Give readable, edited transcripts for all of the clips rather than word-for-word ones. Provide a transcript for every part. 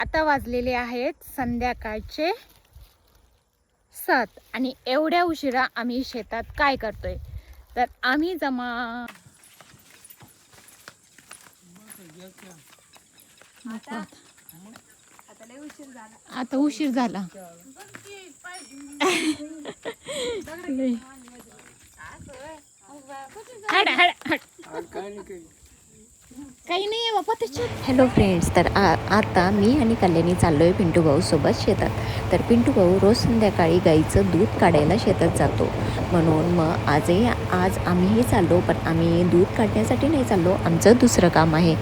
आता वाजलेले आहेत संध्याकाळचे 7 आणि एवढ्या उशिरा आम्ही शेतात काय करतोय तर आम्ही आता उशीर झाला काही नाही आहे बाबा त्याच्यात. हॅलो फ्रेंड्स, तर आता मी आणि कल्याणी चाललो आहे पिंटू भाऊसोबत शेतात. तर पिंटू भाऊ रोज संध्याकाळी गाईचं दूध काढायला शेतात जातो, म्हणून मग आज आम्हीही चाललो, पण आम्ही दूध काढण्यासाठी नाही चाललो, आमचं दुसरं काम आहे.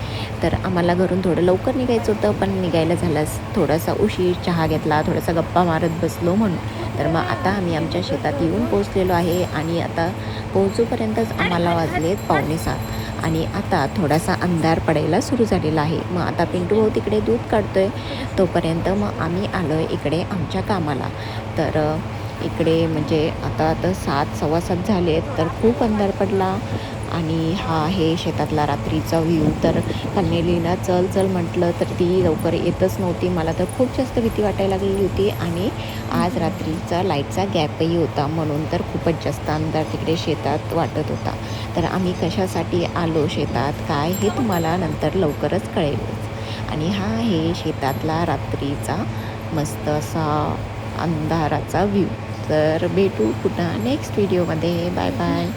तर आम्हाला घरून थोडं लवकर निघायचं होतं, पण निघायला झालाच थोडासा उशीर. चहा घेतला, थोडासा गप्पा मारत बसलो म्हणून. तर मग आता आम्ही आमच्या शेतात येऊन पोचलेलो आहे आणि आता पोहोचूपर्यंतच आम्हाला वाजलेत 6:45 आणि आता थोडासा अंधार पडायला सुरू झालेला आहे. मग आता पिंटू भाऊ तिकडे दूध काढतोय, तोपर्यंत मग आम्ही आलो आहे इकडे आमच्या कामाला. तर इकडे म्हणजे आता 7, 7:15 झाले आहेत, तर खूप अंधार पडला आणि हा आहे शेतातला रात्रीचा व्ह्यू. तर कन्नेलीला चल चल म्हटलं तर ती लवकर येतच नव्हती. मला तर खूप जास्त भीती वाटायला लागली होती आणि आज रात्रीचा लाईटचा गॅपही होता, म्हणून तर खूपच जास्त अंधार तिकडे शेतात वाटत होता. तर आम्ही कशासाठी आलो शेतात काय हे तुम्हाला नंतर लवकरच कळेलच. आणि हा आहे शेतातला रात्रीचा मस्त असा अंधाराचा व्ह्यू. तर भेटू पुन्हा नेक्स्ट व्हिडिओमध्ये. Bye bye.